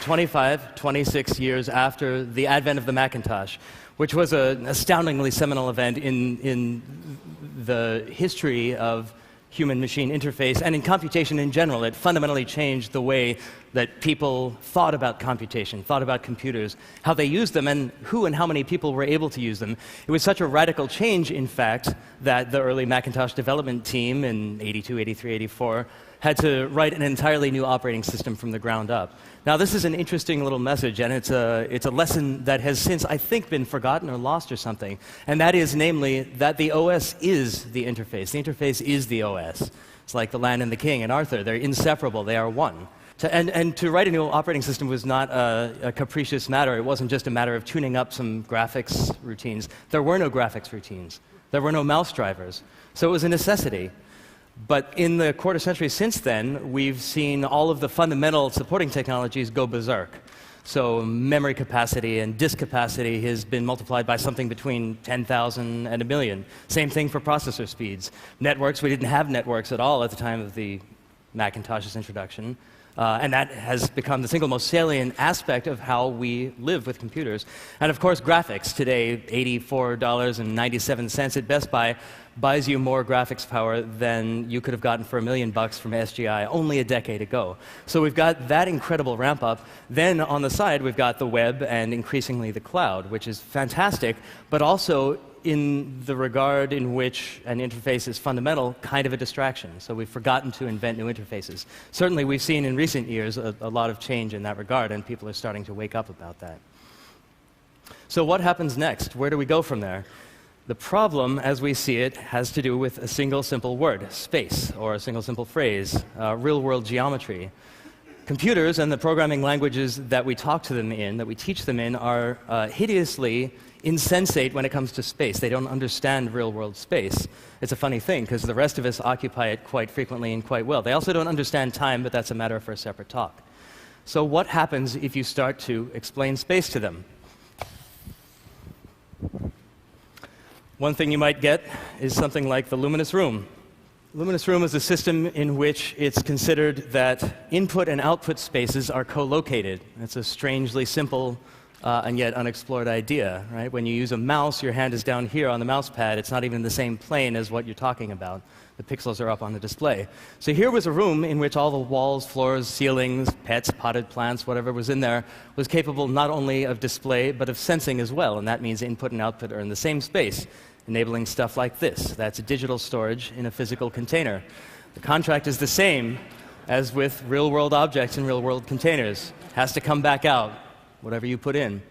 26 years after the advent of the Macintosh, which was an astoundingly seminal event in the history of human-machine interface and in computation in general. It fundamentally changed the way that people thought about computation, thought about computers, how they used them, and who and how many people were able to use them. It was such a radical change, in fact, that the early Macintosh development team in 82, 83, 84 had to write an entirely new operating system from the ground up. Now, this is an interesting little message, and it's a lesson that has since, I think, been forgotten or lost or something, and that is, namely, that the OS is the interface. The interface is the OS. It's like the Land and the King and Arthur. They're inseparable. They are one. And to write a new operating system was not a capricious matter. It wasn't just a matter of tuning up some graphics routines. There were no graphics routines. There were no mouse drivers. So it was a necessity. But in the quarter century since then, we've seen all of the fundamental supporting technologies go berserk. So memory capacity and disk capacity has been multiplied by something between 10,000 and 1 million. Same thing for processor speeds. Networks, we didn't have networks at all at the time of the Macintosh's introduction. And that has become the single most salient aspect of how we live with computers. And of course, graphics. Today, $84.97 at Best Buy buys you more graphics power than you could have gotten for $1 million from SGI only a decade ago. So we've got that incredible ramp up. Then on the side, we've got the web and increasingly the cloud, which is fantastic, but also in the regard in which an interface is fundamental, kind of a distraction. So we've forgotten to invent new interfaces. Certainly, we've seen in recent years a lot of change in that regard, and people are starting to wake up about that. So what happens next? Where do we go from there? The problem, as we see it, has to do with a single simple word, space, or a single simple phrase, real-world geometry. Computers and the programming languages that we talk to them in, that we teach them in, are hideously insensate when it comes to space. They don't understand real-world space. It's a funny thing, because the rest of us occupy it quite frequently and quite well. They also don't understand time, but that's a matter for a separate talk. So what happens if you start to explain space to them? One thing you might get is something like the luminous room. Luminous room is a system in which it's considered that input and output spaces are co-located. It's a strangely simple and yet unexplored idea, right? When you use a mouse, your hand is down here on the mouse pad. It's not even in the same plane as what you're talking about. The pixels are up on the display. So here was a room in which all the walls, floors, ceilings, pets, potted plants, whatever was in there, was capable not only of display, but of sensing as well. And that means input and output are in the same space, enabling stuff like this. That's digital storage in a physical container. The contract is the same as with real-world objects in real-world containers. It has to come back out, whatever you put in.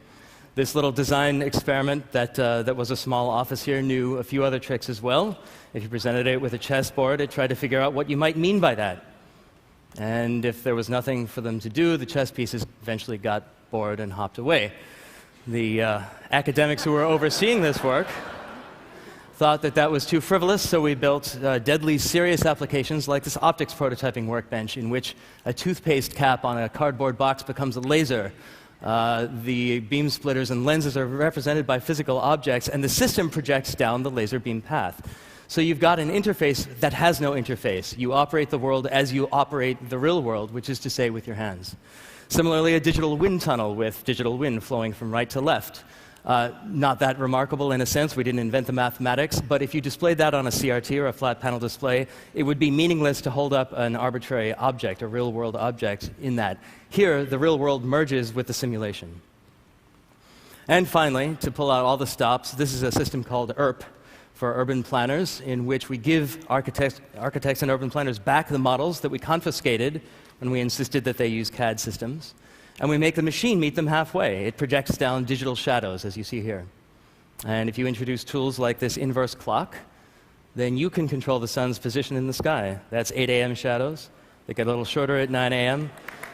This little design experiment that was a small office here knew a few other tricks as well. If you presented it with a chessboard, it tried to figure out what you might mean by that. And if there was nothing for them to do, the chess pieces eventually got bored and hopped away. The academics who were overseeing this work thought that that was too frivolous, so we built deadly serious applications like this optics prototyping workbench, in which a toothpaste cap on a cardboard box becomes a laser. The beam splitters and lenses are represented by physical objects, and the system projects down the laser beam path. So you've got an interface that has no interface. You operate the world as you operate the real world, which is to say with your hands. Similarly, a digital wind tunnel with digital wind flowing from right to left. Not that remarkable in a sense. We didn't invent the mathematics, but if you displayed that on a CRT or a flat panel display, it would be meaningless to hold up an arbitrary object, a real-world object in that. Here, the real world merges with the simulation. And finally, to pull out all the stops, this is a system called URP for urban planners, in which we give architects and urban planners back the models that we confiscated when we insisted that they use CAD systems. And we make the machine meet them halfway. It projects down digital shadows, as you see here. And if you introduce tools like this inverse clock, then you can control the sun's position in the sky. That's 8 a.m. shadows. They get a little shorter at 9 a.m.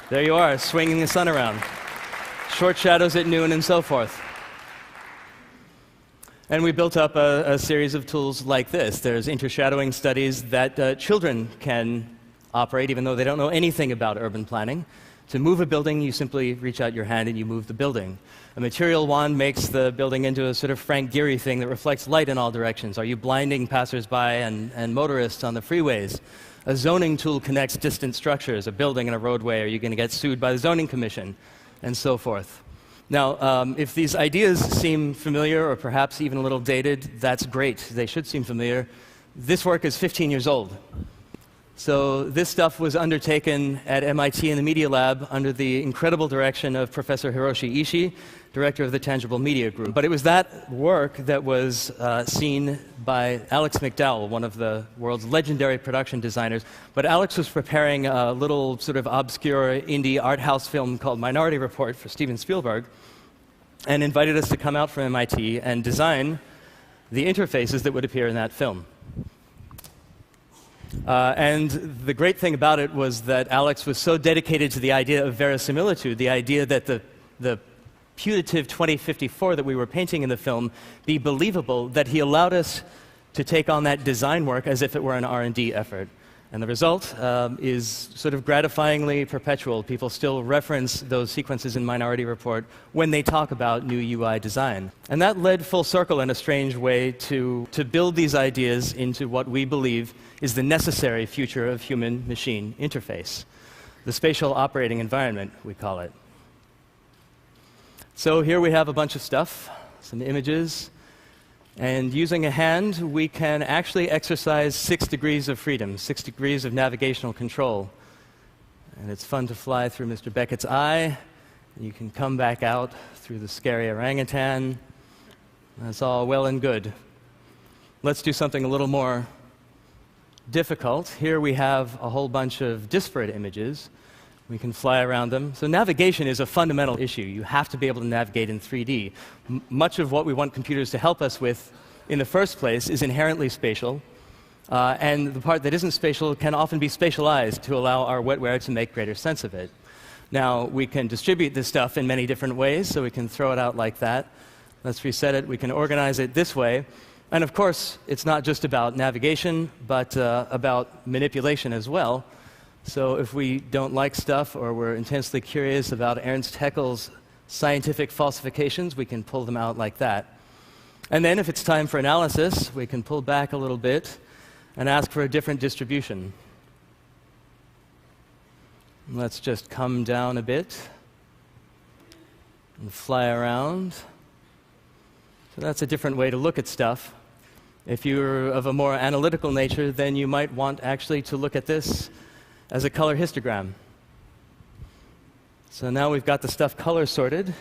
There you are, swinging the sun around. Short shadows at noon, and so forth. And we built up a series of tools like this. There's intershadowing studies that children can operate, even though they don't know anything about urban planning. To move a building, you simply reach out your hand and you move the building. A material wand makes the building into a sort of Frank Gehry thing that reflects light in all directions. Are you blinding passersby and motorists on the freeways? A zoning tool connects distant structures, a building and a roadway. Are you going to get sued by the zoning commission? and so forth. Now, if these ideas seem familiar or perhaps even a little dated, that's great. They should seem familiar. This work is 15 years old. So this stuff was undertaken at MIT in the Media Lab under the incredible direction of Professor Hiroshi Ishii, director of the Tangible Media Group. But it was that work that was seen by Alex McDowell, one of the world's legendary production designers. But Alex was preparing a little sort of obscure indie art house film called Minority Report for Steven Spielberg, and invited us to come out from MIT and design the interfaces that would appear in that film. And the great thing about it was that Alex was so dedicated to the idea of verisimilitude, the idea that the putative 2054 that we were painting in the film be believable, that he allowed us to take on that design work as if it were an R&D effort. And the result is sort of gratifyingly perpetual. People still reference those sequences in Minority Report when they talk about new UI design. And that led full circle in a strange way to build these ideas into what we believe is the necessary future of human-machine interface. The spatial operating environment, we call it. So here we have a bunch of stuff, some images. And using a hand, we can actually exercise 6 degrees of freedom, 6 degrees of navigational control. And it's fun to fly through Mr. Beckett's eye. And you can come back out through the scary orangutan. That's all well and good. Let's do something a little more difficult. Here we have a whole bunch of disparate images. We can fly around them. So navigation is a fundamental issue. You have to be able to navigate in 3D. Much of what we want computers to help us with in the first place is inherently spatial. And the part that isn't spatial can often be spatialized to allow our wetware to make greater sense of it. Now, we can distribute this stuff in many different ways, so we can throw it out like that. Let's reset it. We can organize it this way. And of course, it's not just about navigation, but about manipulation as well. So if we don't like stuff or we're intensely curious about Ernst Haeckel's scientific falsifications, we can pull them out like that. And then if it's time for analysis, we can pull back a little bit and ask for a different distribution. Let's just come down a bit and fly around. So that's a different way to look at stuff. If you're of a more analytical nature, then you might want actually to look at this as a color histogram. So now we've got the stuff color sorted.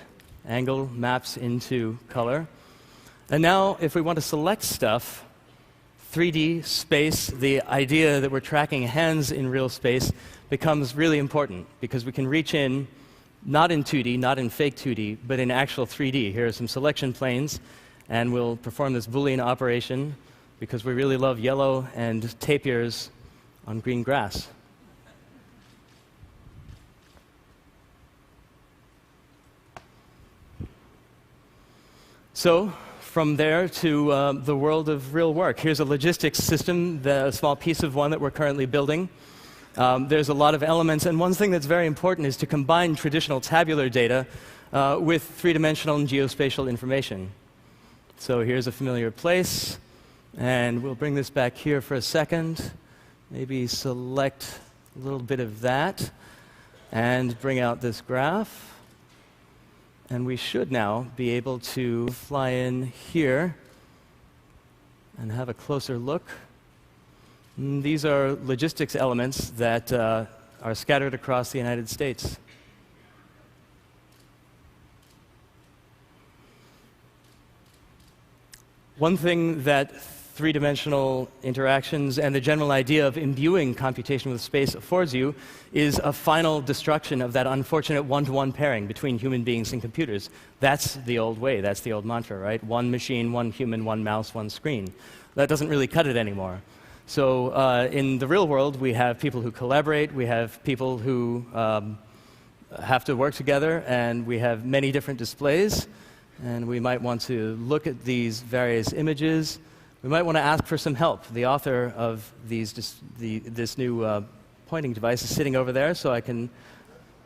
Angle maps into color. And now if we want to select stuff, 3D space, the idea that we're tracking hands in real space, becomes really important because we can reach in, not in 2D, not in fake 2D, but in actual 3D. Here are some selection planes, and we'll perform this Boolean operation because we really love yellow and tapirs on green grass. So from there to the world of real work. Here's a logistics system, a small piece of one that we're currently building. There's a lot of elements, and one thing that's very important is to combine traditional tabular data with three-dimensional and geospatial information. So here's a familiar place, and we'll bring this back here for a second. Maybe select a little bit of that, and bring out this graph. And we should now be able to fly in here and have a closer look. And these are logistics elements that are scattered across the United States. One thing that three-dimensional interactions and the general idea of imbuing computation with space affords you is a final destruction of that unfortunate one-to-one pairing between human beings and computers. That's the old way, that's the old mantra, right? One machine, one human, one mouse, one screen. That doesn't really cut it anymore. So in the real world, we have people who collaborate, we have people who have to work together, and we have many different displays, and we might want to look at these various images. We might want to ask for some help. The author of this new pointing device is sitting over there, so I can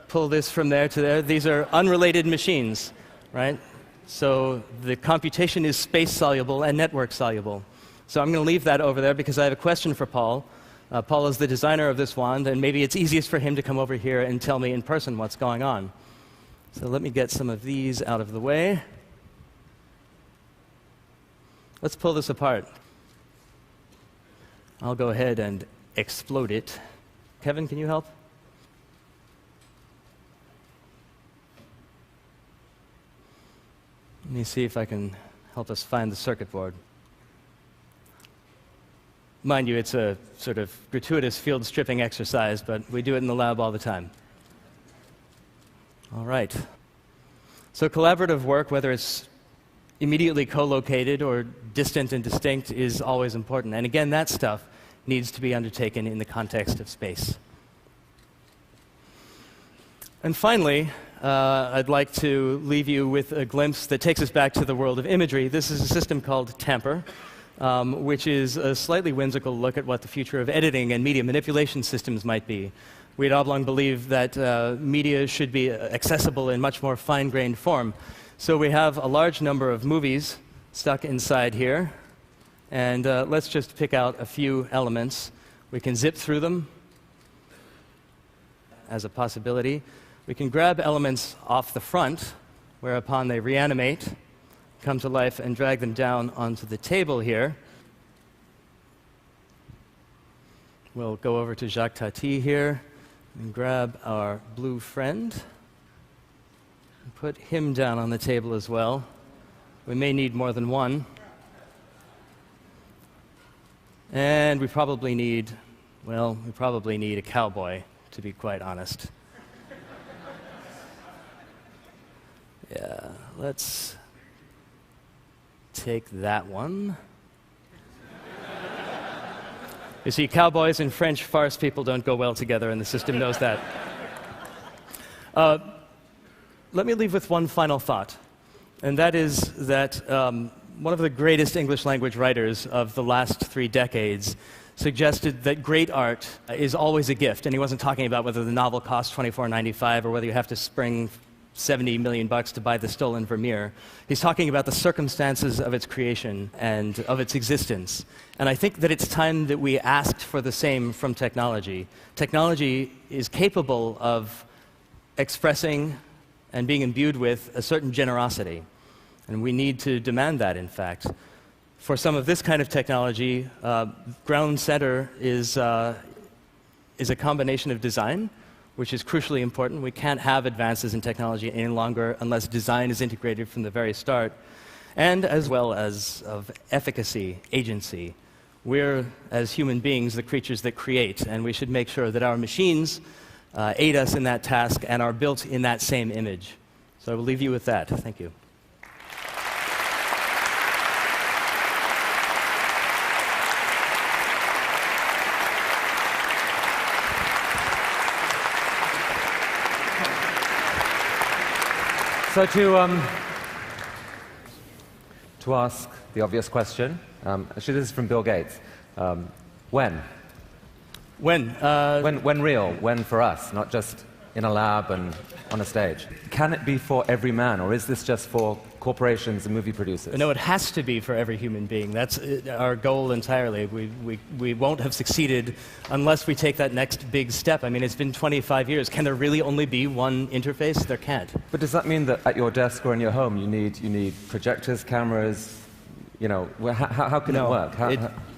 pull this from there to there. These are unrelated machines, right? So the computation is space-soluble and network-soluble. So I'm going to leave that over there because I have a question for Paul. Paul is the designer of this wand, and maybe it's easiest for him to come over here and tell me in person what's going on. So let me get some of these out of the way. Let's pull this apart. I'll go ahead and explode it. Kevin, can you help? Let me see if I can help us find the circuit board. Mind you, it's a sort of gratuitous field stripping exercise, but we do it in the lab all the time. All right. So collaborative work, whether it's immediately co-located or distant and distinct, is always important. And again, that stuff needs to be undertaken in the context of space. And finally, I'd like to leave you with a glimpse that takes us back to the world of imagery. This is a system called Tamper, which is a slightly whimsical look at what the future of editing and media manipulation systems might be. We'd oblong believe that media should be accessible in much more fine-grained form. So we have a large number of movies stuck inside here. And let's just pick out a few elements. We can zip through them as a possibility. We can grab elements off the front, whereupon they reanimate, come to life, and drag them down onto the table here. We'll go over to Jacques Tati here and grab our blue friend and put him down on the table as well. We may need more than one. And we probably need a cowboy, to be quite honest. Yeah, let's take that one. You see, cowboys and French farce people don't go well together, and the system knows that. Let me leave with one final thought, and that is that one of the greatest English language writers of the last 3 decades suggested that great art is always a gift, and he wasn't talking about whether the novel costs $24.95 or whether you have to spring $70 million to buy the stolen Vermeer. He's talking about the circumstances of its creation and of its existence. And I think that it's time that we asked for the same from technology. Technology is capable of expressing and being imbued with a certain generosity. And we need to demand that, in fact. For some of this kind of technology, ground center is a combination of design, which is crucially important. We can't have advances in technology any longer unless design is integrated from the very start, and as well as of efficacy, agency. We're, as human beings, the creatures that create, and we should make sure that our machines aid us in that task and are built in that same image. So I will leave you with that. Thank you. So to ask the obvious question, actually this is from Bill Gates. When? When real? When for us? Not just in a lab and on a stage. Can it be for every man, or is this just for corporations and movie producers? No, it has to be for every human being. That's our goal entirely. We won't have succeeded unless we take that next big step. I mean, it's been 25 years. Can there really only be one interface? There can't. But does that mean that at your desk or in your home you need projectors, cameras? You know, how can it work?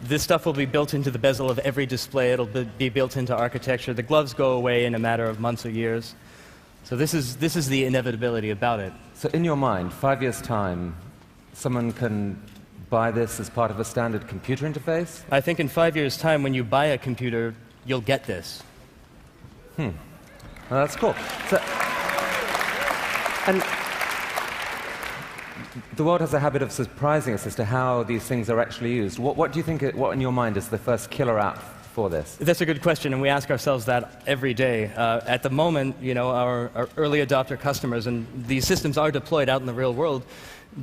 This stuff will be built into the bezel of every display. It'll be built into architecture. The gloves go away in a matter of months or years. So this is the inevitability about it. So in your mind, 5 years' time, someone can buy this as part of a standard computer interface? I think in 5 years' time, when you buy a computer, you'll get this. Well, that's cool. So, and the world has a habit of surprising us as to how these things are actually used. What do you think, what in your mind is the first killer app for this? That's a good question, and we ask ourselves that every day. At the moment, you know, our early adopter customers, and these systems are deployed out in the real world,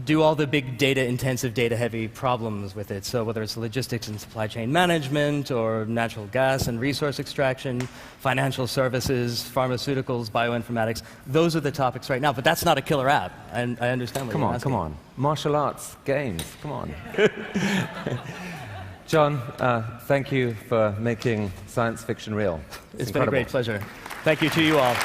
do all the big data-intensive, data-heavy problems with it. So whether it's logistics and supply chain management, or natural gas and resource extraction, financial services, pharmaceuticals, bioinformatics, those are the topics right now. But that's not a killer app, and I understand what you're asking. Come on. Martial arts, games, come on. John, thank you for making science fiction real. It's been a great pleasure. Thank you to you all.